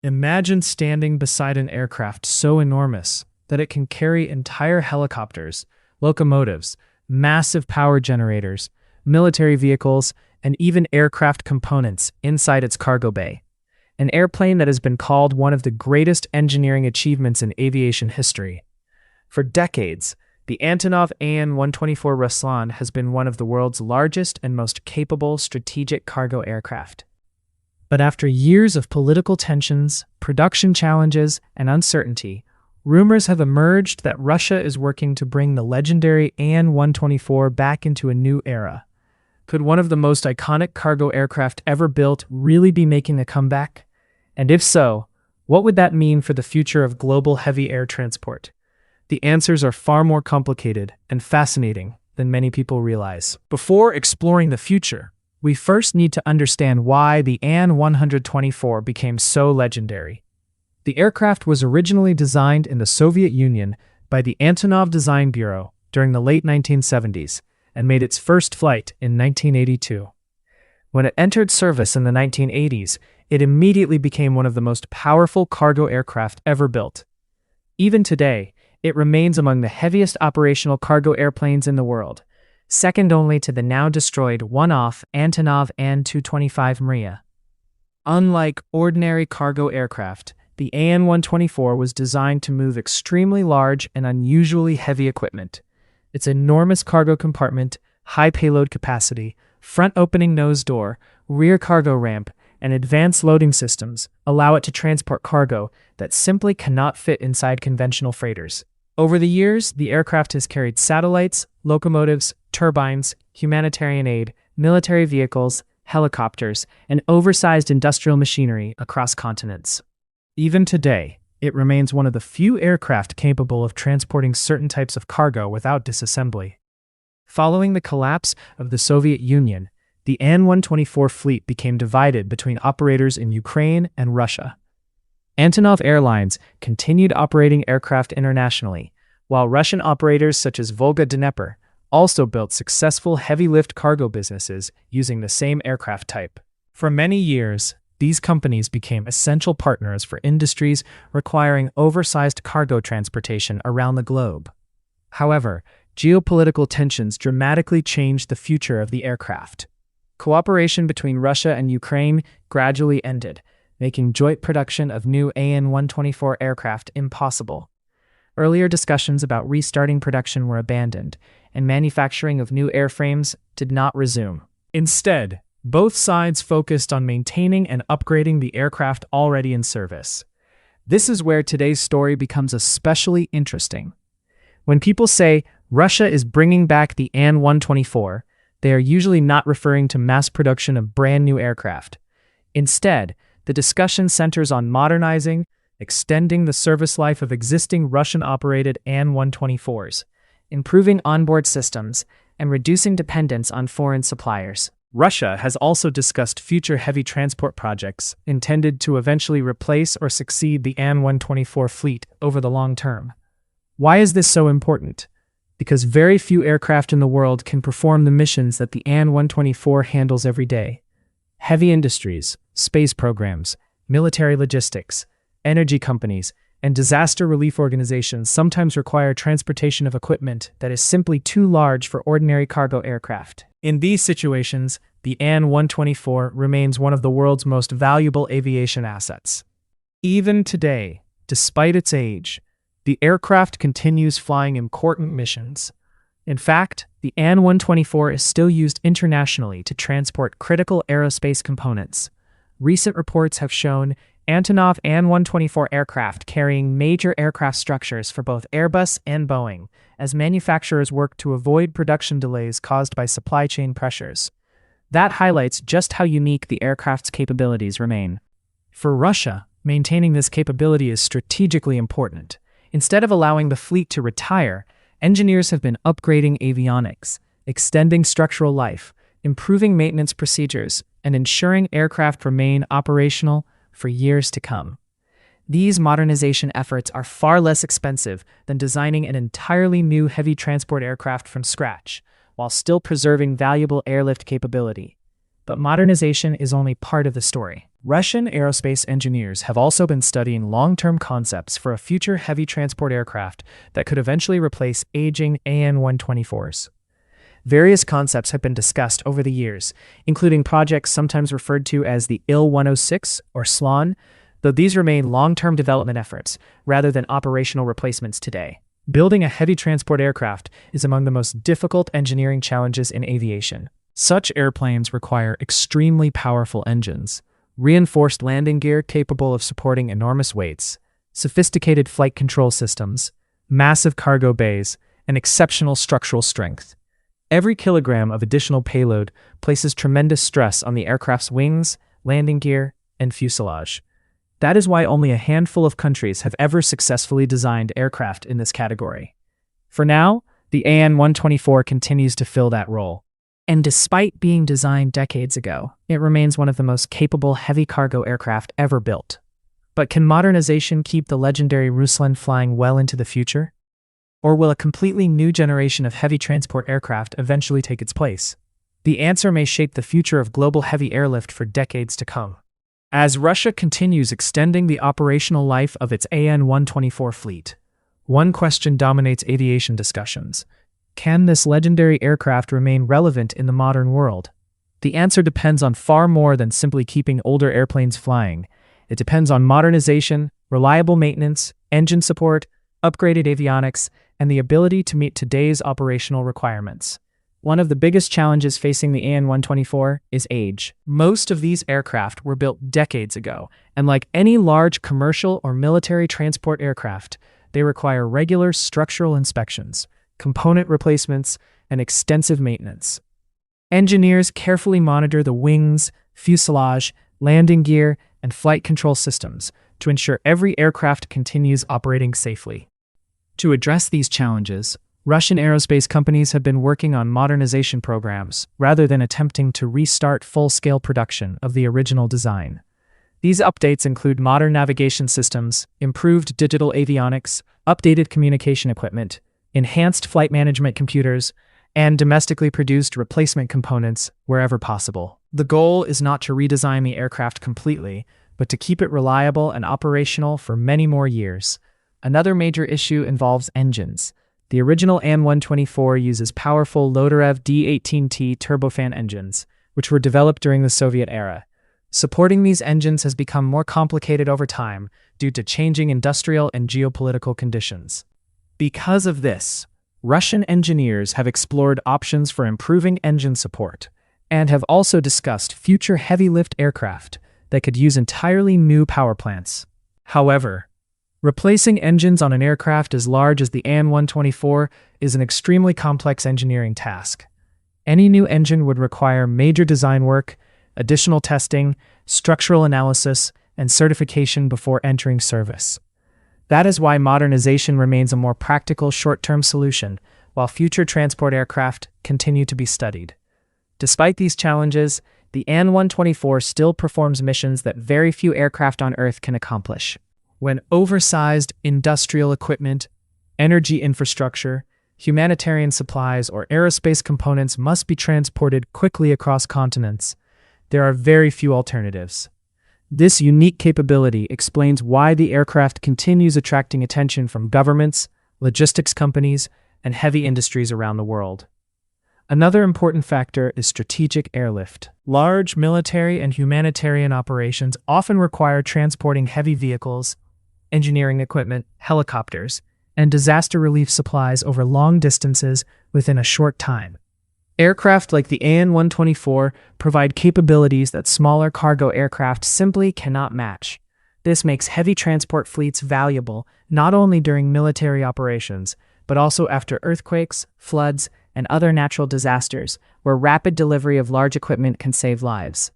Imagine standing beside an aircraft so enormous that it can carry entire helicopters, locomotives, massive power generators, military vehicles, and even aircraft components inside its cargo bay. An airplane that has been called one of the greatest engineering achievements in aviation history. For decades, the Antonov An-124 Ruslan has been one of the world's largest and most capable strategic cargo aircraft. But after years of political tensions, production challenges, and uncertainty, rumors have emerged that Russia is working to bring the legendary An-124 back into a new era. Could one of the most iconic cargo aircraft ever built really be making a comeback? And if so, what would that mean for the future of global heavy air transport? The answers are far more complicated and fascinating than many people realize. Before exploring the future, we first need to understand why the An-124 became so legendary. The aircraft was originally designed in the Soviet Union by the Antonov Design Bureau during the late 1970s and made its first flight in 1982. When it entered service in the 1980s, it immediately became one of the most powerful cargo aircraft ever built. Even today, it remains among the heaviest operational cargo airplanes in the world, second only to the now-destroyed one-off Antonov An-125 Mriya. Unlike ordinary cargo aircraft, the An-124 was designed to move extremely large and unusually heavy equipment. Its enormous cargo compartment, high payload capacity, front-opening nose door, rear cargo ramp, and advanced loading systems allow it to transport cargo that simply cannot fit inside conventional freighters. Over the years, the aircraft has carried satellites, locomotives, turbines, humanitarian aid, military vehicles, helicopters, and oversized industrial machinery across continents. Even today, it remains one of the few aircraft capable of transporting certain types of cargo without disassembly. Following the collapse of the Soviet Union, the An-124 fleet became divided between operators in Ukraine and Russia. Antonov Airlines continued operating aircraft internationally, while Russian operators such as Volga-Dnepr also built successful heavy-lift cargo businesses using the same aircraft type. For many years, these companies became essential partners for industries requiring oversized cargo transportation around the globe. However, geopolitical tensions dramatically changed the future of the aircraft. Cooperation between Russia and Ukraine gradually ended, making joint production of new An-124 aircraft impossible. Earlier discussions about restarting production were abandoned, and manufacturing of new airframes did not resume. Instead, both sides focused on maintaining and upgrading the aircraft already in service. This is where today's story becomes especially interesting. When people say Russia is bringing back the An-124, they are usually not referring to mass production of brand new aircraft. Instead, the discussion centers on modernizing, extending the service life of existing Russian-operated An-124s, improving onboard systems, and reducing dependence on foreign suppliers. Russia has also discussed future heavy transport projects intended to eventually replace or succeed the An-124 fleet over the long term. Why is this so important? Because very few aircraft in the world can perform the missions that the An-124 handles every day. Heavy industries, space programs, military logistics, energy companies, and disaster relief organizations sometimes require transportation of equipment that is simply too large for ordinary cargo aircraft. In these situations, the An-124 remains one of the world's most valuable aviation assets. Even today, despite its age, the aircraft continues flying important missions. In fact, the An-124 is still used internationally to transport critical aerospace components. Recent reports have shown Antonov An-124 aircraft carrying major aircraft structures for both Airbus and Boeing, as manufacturers work to avoid production delays caused by supply chain pressures. That highlights just how unique the aircraft's capabilities remain. For Russia, maintaining this capability is strategically important. Instead of allowing the fleet to retire, engineers have been upgrading avionics, extending structural life, improving maintenance procedures, and ensuring aircraft remain operational for years to come. These modernization efforts are far less expensive than designing an entirely new heavy transport aircraft from scratch, while still preserving valuable airlift capability. But modernization is only part of the story. Russian aerospace engineers have also been studying long-term concepts for a future heavy transport aircraft that could eventually replace aging An-124s. Various concepts have been discussed over the years, including projects sometimes referred to as the Il-106 or Ruslan, though these remain long-term development efforts rather than operational replacements today. Building a heavy transport aircraft is among the most difficult engineering challenges in aviation. Such airplanes require extremely powerful engines, reinforced landing gear capable of supporting enormous weights, sophisticated flight control systems, massive cargo bays, and exceptional structural strength. Every kilogram of additional payload places tremendous stress on the aircraft's wings, landing gear, and fuselage. That is why only a handful of countries have ever successfully designed aircraft in this category. For now, the An-124 continues to fill that role. And despite being designed decades ago, it remains one of the most capable heavy cargo aircraft ever built. But can modernization keep the legendary Ruslan flying well into the future? Or will a completely new generation of heavy transport aircraft eventually take its place? The answer may shape the future of global heavy airlift for decades to come. As Russia continues extending the operational life of its An-124 fleet, one question dominates aviation discussions. Can this legendary aircraft remain relevant in the modern world? The answer depends on far more than simply keeping older airplanes flying. It depends on modernization, reliable maintenance, engine support, upgraded avionics, and the ability to meet today's operational requirements. One of the biggest challenges facing the An-124 is age. Most of these aircraft were built decades ago, and like any large commercial or military transport aircraft, they require regular structural inspections, component replacements, and extensive maintenance. Engineers carefully monitor the wings, fuselage, landing gear, and flight control systems to ensure every aircraft continues operating safely. To address these challenges, Russian aerospace companies have been working on modernization programs rather than attempting to restart full-scale production of the original design. These updates include modern navigation systems, improved digital avionics, updated communication equipment, enhanced flight management computers, and domestically produced replacement components wherever possible. The goal is not to redesign the aircraft completely, but to keep it reliable and operational for many more years. Another major issue involves engines. The original An-124 uses powerful Lotarev D-18T turbofan engines, which were developed during the Soviet era. Supporting these engines has become more complicated over time due to changing industrial and geopolitical conditions. Because of this, Russian engineers have explored options for improving engine support and have also discussed future heavy-lift aircraft that could use entirely new power plants. However, replacing engines on an aircraft as large as the An-124 is an extremely complex engineering task. Any new engine would require major design work, additional testing, structural analysis, and certification before entering service. That is why modernization remains a more practical short-term solution, while future transport aircraft continue to be studied. Despite these challenges, the An-124 still performs missions that very few aircraft on Earth can accomplish. When oversized industrial equipment, energy infrastructure, humanitarian supplies, or aerospace components must be transported quickly across continents, there are very few alternatives. This unique capability explains why the aircraft continues attracting attention from governments, logistics companies, and heavy industries around the world. Another important factor is strategic airlift. Large military and humanitarian operations often require transporting heavy vehicles, engineering equipment, helicopters, and disaster relief supplies over long distances within a short time. Aircraft like the An-124 provide capabilities that smaller cargo aircraft simply cannot match. This makes heavy transport fleets valuable not only during military operations, but also after earthquakes, floods, and other natural disasters, where rapid delivery of large equipment can save lives.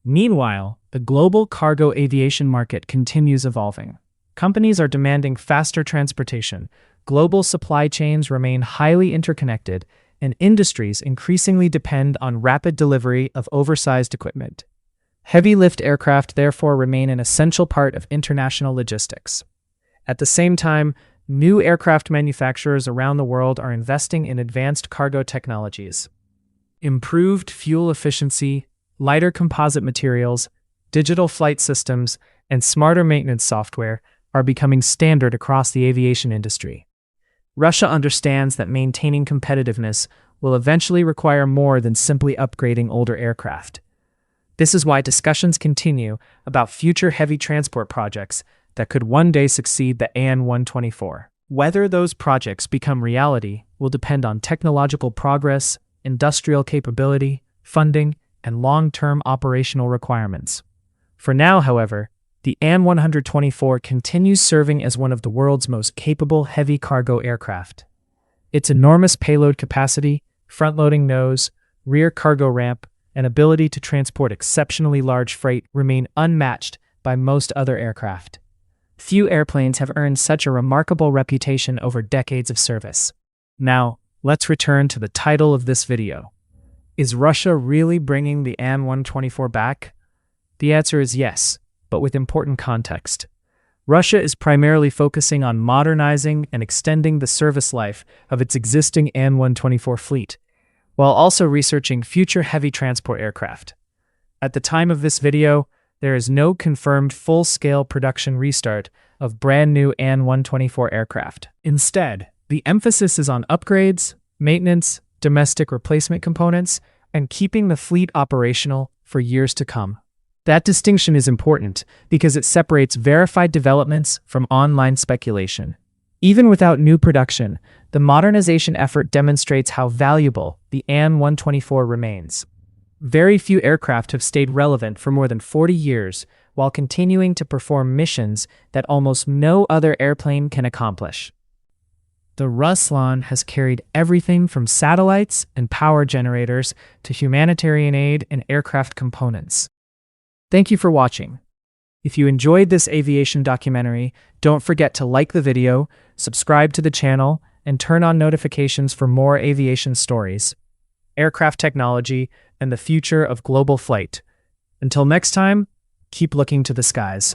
Meanwhile, the global cargo aviation market continues evolving. Companies are demanding faster transportation, global supply chains remain highly interconnected, and industries increasingly depend on rapid delivery of oversized equipment. Heavy-lift aircraft therefore remain an essential part of international logistics. At the same time, new aircraft manufacturers around the world are investing in advanced cargo technologies. Improved fuel efficiency, Lighter composite materials, digital flight systems, and smarter maintenance software are becoming standard across the aviation industry. Russia understands that maintaining competitiveness will eventually require more than simply upgrading older aircraft. This is why discussions continue about future heavy transport projects that could one day succeed the An-124. Whether those projects become reality will depend on technological progress, industrial capability, funding, and long-term operational requirements. For now, however, the An-124 continues serving as one of the world's most capable heavy cargo aircraft. Its enormous payload capacity, front-loading nose, rear cargo ramp, and ability to transport exceptionally large freight remain unmatched by most other aircraft. Few airplanes have earned such a remarkable reputation over decades of service. Now, let's return to the title of this video. Is Russia really bringing the An-124 back? The answer is yes, but with important context. Russia is primarily focusing on modernizing and extending the service life of its existing An-124 fleet, while also researching future heavy transport aircraft. At the time of this video, there is no confirmed full-scale production restart of brand-new An-124 aircraft. Instead, the emphasis is on upgrades, maintenance, domestic replacement components, and keeping the fleet operational for years to come. That distinction is important because it separates verified developments from online speculation. Even without new production, the modernization effort demonstrates how valuable the An-124 remains. Very few aircraft have stayed relevant for more than 40 years while continuing to perform missions that almost no other airplane can accomplish. The Ruslan has carried everything from satellites and power generators to humanitarian aid and aircraft components. Thank you for watching. If you enjoyed this aviation documentary, don't forget to like the video, subscribe to the channel, and turn on notifications for more aviation stories, aircraft technology, and the future of global flight. Until next time, keep looking to the skies.